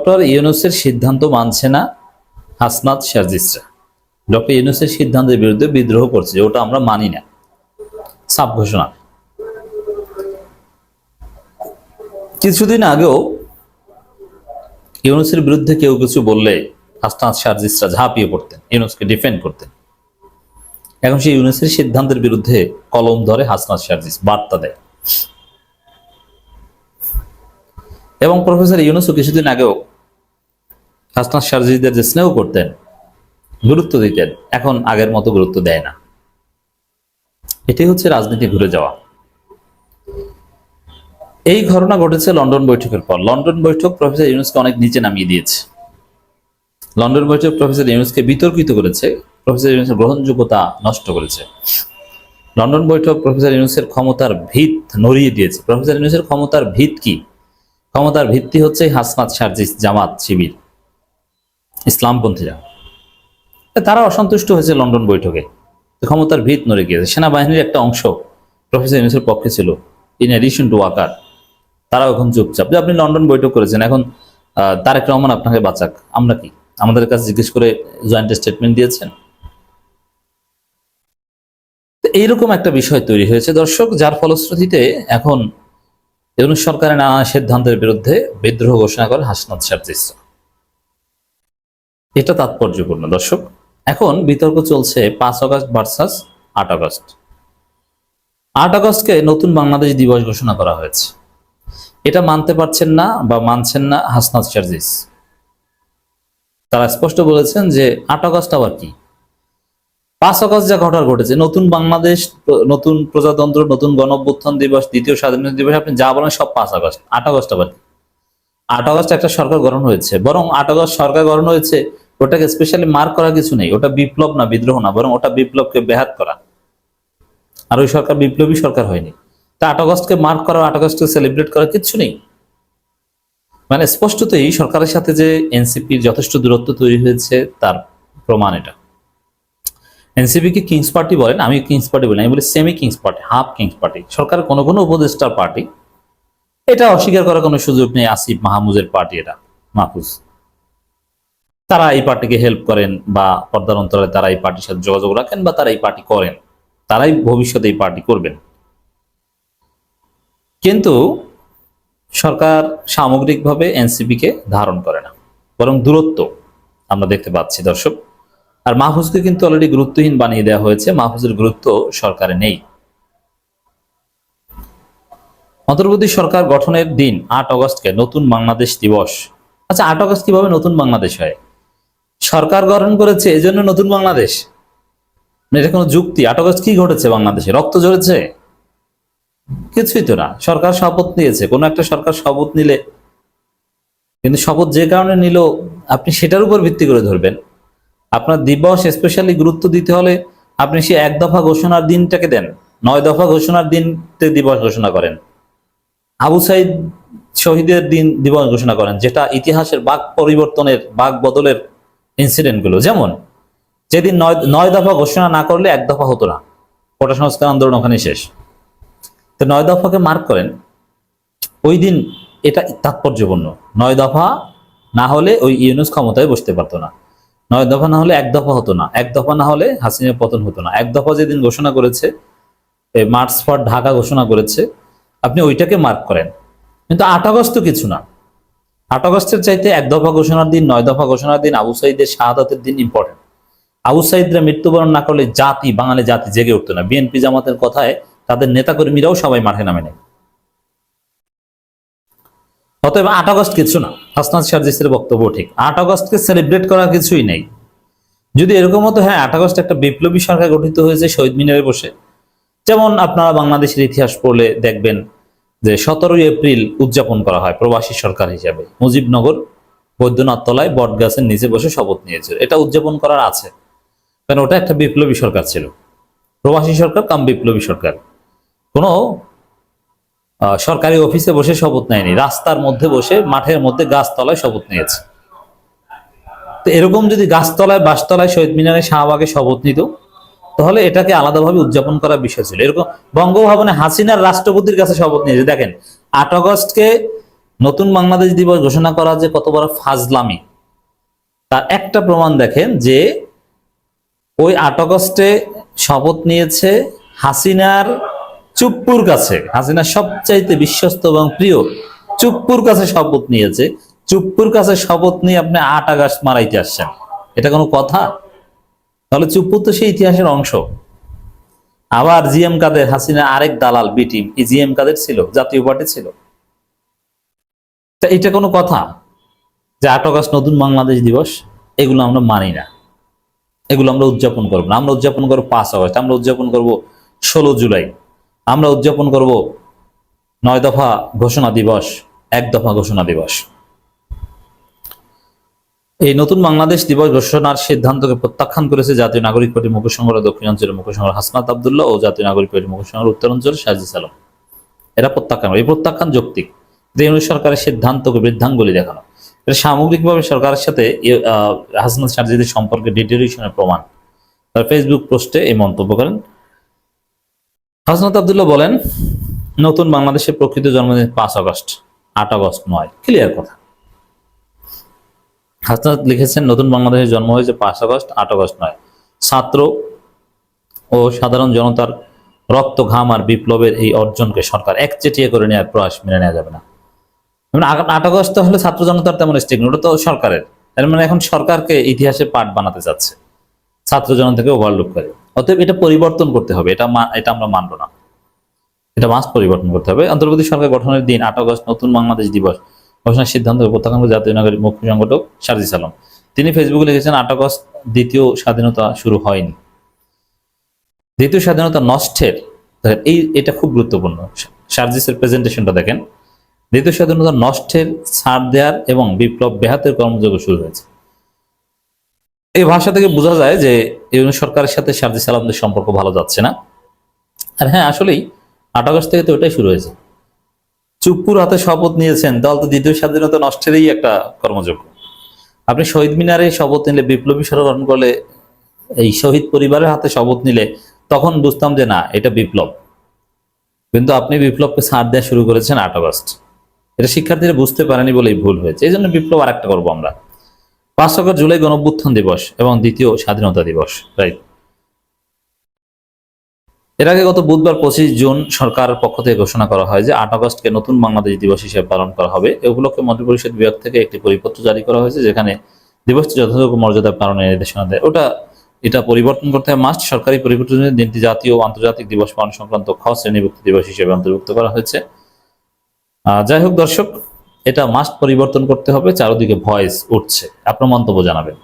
Doctor ইউনূসের সিদ্ধান্ত মানছে না হাসনাত শারজিসরা। ডক্টর ইউনূসের সিদ্ধান্তের বিরুদ্ধে বিদ্রোহ করছে, ওটা আমরা মানি না, সাফ ঘোষণা। কিছুদিন আগেও ইউনূসের বিরুদ্ধে কেউ কিছু বললে হাসনাত শারজিসরা ঝাঁপিয়ে পড়তেন, ইউনূসকে ডিফেন্ড করতেন। এখন সেই ইউনূসের সিদ্ধান্তের বিরুদ্ধে কলম ধরে হাসনাত শারজিস, বার্তা দেয়। এবং প্রফেসর ইউনূসও কিছুদিন আগেও হাসনাত শারজিসদের যে স্নেহ করতেন, গুরুত্ব দিতেন, এখন আগের মতো গুরুত্ব দেয় না। এটাই হচ্ছে রাজনীতি ঘুরে যাওয়া। এই ঘটনা ঘটেছে লন্ডন বৈঠকের পর। লন্ডন বৈঠক প্রফেসর ইউনূসকে অনেক নিচে নামিয়ে দিয়েছে। লন্ডন বৈঠক প্রফেসর ইউনূসকে বিতর্কিত করেছে, প্রফেসর ইউনূসের গ্রহণযোগ্যতা নষ্ট করেছে। লন্ডন বৈঠক প্রফেসর ইউনূসের ক্ষমতার ভিত নড়িয়ে দিয়েছে। প্রফেসর ইউনূসের ক্ষমতার ভিত কি? ক্ষমতার ভিত্তি হচ্ছে হাসনাত শারজিস, জামাত শিবির, ইসলামপন্থীরা। তারা অসন্তুষ্ট হয়েছে লন্ডন বৈঠকে, ক্ষমতার ভিত নড়ে গিয়েছে। সেনাবাহিনীর একটা অংশ প্রফেসর ইউনূসের পক্ষে ছিল, ইন এডিশন টু ওয়াকার। তারাও এখন চুপচাপ যে আপনি লন্ডন বৈঠক করেছেন, এখন তারেক রহমান আপনাকে বাঁচাক, আমরা কি আমাদের কাছে জিজ্ঞেস করে জয়েন্ট স্টেটমেন্ট দিয়েছেন? এইরকম একটা বিষয় তৈরি হয়েছে দর্শক, যার ফলশ্রুতিতে এখন ইউনূস সরকারের নানা সিদ্ধান্তের বিরুদ্ধে বিদ্রোহ ঘোষণা করে হাসনাত শারজিস। এটা তাৎপর্যপূর্ণ দর্শক। এখন বিতর্ক চলছে 5 আগস্ট ভার্সাস 8 আগস্ট। 8 আগস্টকে নতুন বাংলাদেশ দিবস ঘোষণা করা হয়েছে। এটা মানতে পারছেন না বা মানছেন না হাসনাত শারজিস। তারা স্পষ্ট বলেছেন যে 8 আগস্ট আবার কি? 5 আগস্ট যা ঘটার ঘটেছে, নতুন বাংলাদেশ, নতুন প্রজাতন্ত্র, নতুন গণঅভ্যুত্থান দিবস, দ্বিতীয় স্বাধীনতা দিবস, আপনি যা বলেন সব 5 আগস্ট। 8 আগস্ট আবার কি? 8 আগস্ট একটা সরকার গঠন হয়েছে, বরং 8 আগস্ট সরকার গঠন হয়েছে, ওটাকে স্পেশালি মার্ক করা কিছু নেই। ওটা বিপ্লব না, বিদ্রোহ না, বরং ওটা বিপ্লবকে ব্যাহত করা। আর ওই সরকার বিপ্লবী সরকার হয়নি। তা 8 আগস্টকে মার্ক করা, 8 আগস্টকে সেলিব্রেট করা কিচ্ছু নেই। মানে স্পষ্টতই সরকারের সাথে যে এনসিপির যথেষ্ট দূরত্ব তৈরি হয়েছে তার প্রমাণ এটা। এনসিপি কে কিংস পার্টি বলেন, আমি কিংস পার্টি বলি, আমি বলি semi kings party, half kings party. সরকারের কোনো কোনো উপদেষ্টার পার্টি, এটা অস্বীকার করার কোনো সুযোগ নেই। আসিফ মাহমুদের পার্টি এটা, মাহফুজ, তারা এই পার্টিকে হেল্প করেন বা পর্দার অন্তরালে তারা এই পার্টির সাথে যোগাযোগ রাখেন বা তারা এই পার্টি করেন, তারাই ভবিষ্যতে এই পার্টি করবেন। কিন্তু সরকার সামগ্রিকভাবে এনসিপি কে ধারণ করে না, বরং দূরত্ব আমরা দেখতে পাচ্ছি দর্শক। আর মাহফুজকে কিন্তু অলরেডি গুরুত্বহীন বানিয়ে দেওয়া হয়েছে। মাহফুজের গুরুত্ব সরকারে নেই। অন্তর্বর্তী সরকার গঠনের দিন 8 আগস্টকে নতুন বাংলাদেশ দিবস। আচ্ছা, 8 আগস্ট কিভাবে নতুন বাংলাদেশ হয়? সরকার গঠন করেছে এজন্য নতুন বাংলাদেশ? এটা কোনো যুক্তি? 8 আগস্ট কি ঘটেছে বাংলাদেশে? রক্ত ঝরেছে? কিছুই তো না। সরকার শপথ নিয়েছে, কোনো একটা সরকার শপথ নিলে, কিন্তু শপথ যে কারণে নিল আপনি সেটার উপর ভিত্তি করে ধরবেন। আপনার দিবস স্পেশালি গুরুত্ব দিতে হলে আপনি সে 1 দফা ঘোষণার দিনটাকে দেন, 9 দফা ঘোষণার দিনতে দিবস ঘোষণা করেন, আবু সাইদ শহীদের দিন দিবস ঘোষণা করেন, যেটা ইতিহাসের বাক পরিবর্তনের, বাক বদলের ইনসিডেন্ট গুলো। যেমন যেদিন 9 দফা ঘোষণা না করলে 1 দফা হতো না, কোটা সংস্কার আন্দোলন ওখানে শেষ। তো 9 দফাকে মার্ক করেন ওই দিন, এটা তাৎপর্যপূর্ণ। 9 দফা না হলে ওই ইউনূস ক্ষমতায় বসতে পারতো না। 9 দফা না হলে 1 দফা হতো না, 1 দফা না হলে হাসিনার পতন হতো না। 1 দফা যেদিন ঘোষণা করেছে, মার্চ ফর ঢাকা ঘোষণা করেছে, আপনি ওইটাকে মার্ক করেন। কিন্তু 8 আগস্ট তো কিছু না। 8 আগস্টের চাইতে 1 দফা ঘোষণার দিন, 9 দফা ঘোষণার দিন, আবু সাইদের শাহাদাতের দিন ইম্পর্টেন্ট। আবু সাইদরা মৃত্যুবরণ না করলে জাতি, বাঙালি জাতি জেগে উঠতো না। বিএনপি জামাতের কথায় তাদের নেতাকর্মীরাও সবাই মাঠে নামে নেয়। অতএব 8 আগস্ট কিছু না। হাসনাত শারজিসের বক্তব্য ঠিক, 8 আগস্টকে সেলিব্রেট করা কিছুই নেই। যদি এরকম হতো, হ্যাঁ 8 আগস্ট একটা বিপ্লবী সরকার গঠিত হয়েছে শহীদ মিনারে বসে। যেমন আপনারা বাংলাদেশের ইতিহাস পড়লে দেখবেন যে 17ই এপ্রিল উদযাপন করা হয় প্রবাসী সরকার হিসাবে। মুজিবনগর বৈদ্যনাথ তলায় বট গাছের নিচে বসে শপথ নিয়েছিল, এটা উদযাপন করার আছে, কারণ ওটা একটা বিপ্লবী সরকার ছিল, প্রবাসী সরকার কাম বিপ্লবী সরকার। কোনো সরকারি অফিসে বসে শপথ নেয়নি, রাস্তার মধ্যে বসে, মাঠের মধ্যে গাছতলায় শপথ নিয়েছে। তো এরকম যদি গাছতলায়, বাসতলায়, শহীদ মিনারে, শাহবাগে শপথ নিত, তাহলে এটাকে আলাদাভাবে উদযাপন করার বিষয় ছিল। এরকম বঙ্গভবনে হাসিনার রাষ্ট্রপতির কাছে শপথ নিয়েছে। দেখেন, 8 আগস্টকে নতুন বাংলাদেশ দিবস ঘোষণা করা যে কত বড় ফাজলামি, তার একটা প্রমাণ দেখেন যে ওই 8 আগস্টে শপথ নিয়েছে হাসিনার চুপ্পুর কাছে, হাসিনার সবচাইতে বিশ্বস্ত এবং প্রিয় চুপ্পুর কাছে শপথ নিয়েছে। চুপ্পুর কাছে শপথ নিয়ে আপনি 8 আগস্ট মারাইতে আসছেন, এটা কোনো কথা? তাহলে চুপ্পু তো সেই ইতিহাসের অংশ। আবার জিএম কাদের, হাসিনা আরেক দালাল বি টিম, এই জিএম কাদের ছিল, জাতীয় পার্টি ছিল। তা এটা কোনো কথা যে 8 আগস্ট নতুন বাংলাদেশ দিবস? এগুলো আমরা মানি না, এগুলো আমরা উদযাপন করবো না। আমরা উদযাপন করবো 5 আগস্ট, আমরা উদযাপন করব 16 জুলাই, আমরা উদযাপন করব 9 দফা ঘোষণা দিবস, 1 দফা ঘোষণা দিবস। এই নতুন বাংলাদেশ দিবস ঘোষণার সিদ্ধান্তকে প্রত্যাখ্যান করেছে জাতীয় নাগরিক পার্টির মুখ্য সংগঠক দক্ষিণাঞ্চলের মুখ্য সংগঠক হাসনাত আব্দুল্লাহ ও জাতীয় নাগরিক পার্টির মুখ্য সংগঠক উত্তরাঞ্চলের সাজিদ আলম। এরা প্রত্যাখ্যান, এই প্রত্যাখ্যান যৌক্তিক। ইউনূস সরকারের সিদ্ধান্তকে বৃদ্ধাঙ্গুলি দেখানো, এটা সামগ্রিকভাবে সরকারের সাথে হাসনাত সাজিদের সম্পর্কে ডিটেরিয়েশনের প্রমাণ। তার ফেসবুক পোস্টে এই মন্তব্য করেন। হাসনাত আব্দুল্লাহ বলেন, নতুন বাংলাদেশের প্রকৃত জন্মদিন 5 আগস্ট, 8 আগস্ট নয়। ক্লিয়ার কথা। হাসনাত লিখেছেন, নতুন বাংলাদেশের জন্ম হয়েছে 5 আগস্ট, 8 আগস্ট নয়। ছাত্র ও সাধারণ জনতার রক্ত, ঘাম আর বিপ্লবের এই অর্জনকে সরকার একচেটিয়া করে নেওয়ার প্রয়াস মেনে নেওয়া যাবে না। 8 আগস্ট হলে ছাত্র জনতার তেমন স্টেক নেই, ওটা তো সরকারের। এর মানে এখন সরকারকে ইতিহাসে পাঠ বানাতে চাচ্ছে ছাত্র জনতাকে ওভারলুক করে। অতএব এটা পরিবর্তন করতে হবে, এটা আমরা মানব না, এটা মাস্ট পরিবর্তন করতে হবে। অন্তর্বর্তী সরকার গঠনের দিন 8 আগস্ট নতুন বাংলাদেশ দিবস ঘোষণার সিদ্ধান্ত প্রত্যাখ্যান করে জাতীয় নাগরিক মুখ্য সংগঠক সাজিদ আলম। তিনি ফেসবুকে লিখেছেন, 8 আগস্ট দ্বিতীয় স্বাধীনতা শুরু হয়নি, দ্বিতীয় স্বাধীনতা নষ্টের, এটা খুব গুরুত্বপূর্ণ। সার্জিসের প্রেজেন্টেশনটা দেখেন। দ্বিতীয় স্বাধীনতা নষ্টের, ছাড় দেওয়ার এবং বিপ্লব ব্যাহাতের কর্মযজ্ঞ শুরু হয়েছে। এই ভাষা থেকে বোঝা যায় যে ইউনূস সরকারের সাথে সার্জিস আলমদের সম্পর্ক ভালো যাচ্ছে না। আর হ্যাঁ, আসলেই 8 আগস্ট থেকে তো ওটাই শুরু হয়েছে। চুপ্পুর হাতে শপথ নিয়েছেন, দল তো দ্বিতীয় স্বাধীনতা নষ্টেরই একটা কর্মযজ্ঞ। আপনি শহীদ মিনারে শপথ নিলে, বিপ্লবী স্বর গ্রহণ করলে, এই শহীদ পরিবারের হাতে শপথ নিলে তখন বুঝতাম যে না, এটা বিপ্লব। কিন্তু আপনি বিপ্লবকে ছাড় দেওয়া শুরু করেছেন 8 আগস্ট। এটা শিক্ষার্থীরা বুঝতে পারেনি বলেই ভুল হয়েছে। এই জন্য বিপ্লব আরেকটা করবো আমরা। 5 আগস্ট জুলাই গণঅভ্যুত্থান দিবস এবং দ্বিতীয় স্বাধীনতা দিবস, রাইট। এর আগে গত বুধবার 25 জুন সরকারের পক্ষ থেকে ঘোষণা করা হয় যে 8 আগস্টকে নতুন বাংলাদেশ দিবস হিসেবে পালন করা হবে। এ উপলক্ষে মন্ত্রিপরিষদ বিভাগ থেকে একটি পরিপত্র জারি করা হয়েছে, যেখানে দিবসটি যথাযোগ্য মর্যাদা পালনের নির্দেশনা দেয়। এটা পরিবর্তন করতে হবে মাস্ট। সরকারি পরিবর্তনের দিনটি জাতীয় ও আন্তর্জাতিক দিবস পালন সংক্রান্ত খ শ্রেণীভুক্ত দিবস হিসেবে অন্তর্ভুক্ত করা হয়েছে। যাই হোক দর্শক, এটা মাস্ট পরিবর্তন করতে হবে। চারদিকে ভয়েস উঠছে, আপনার মন্তব্য জানাবেন।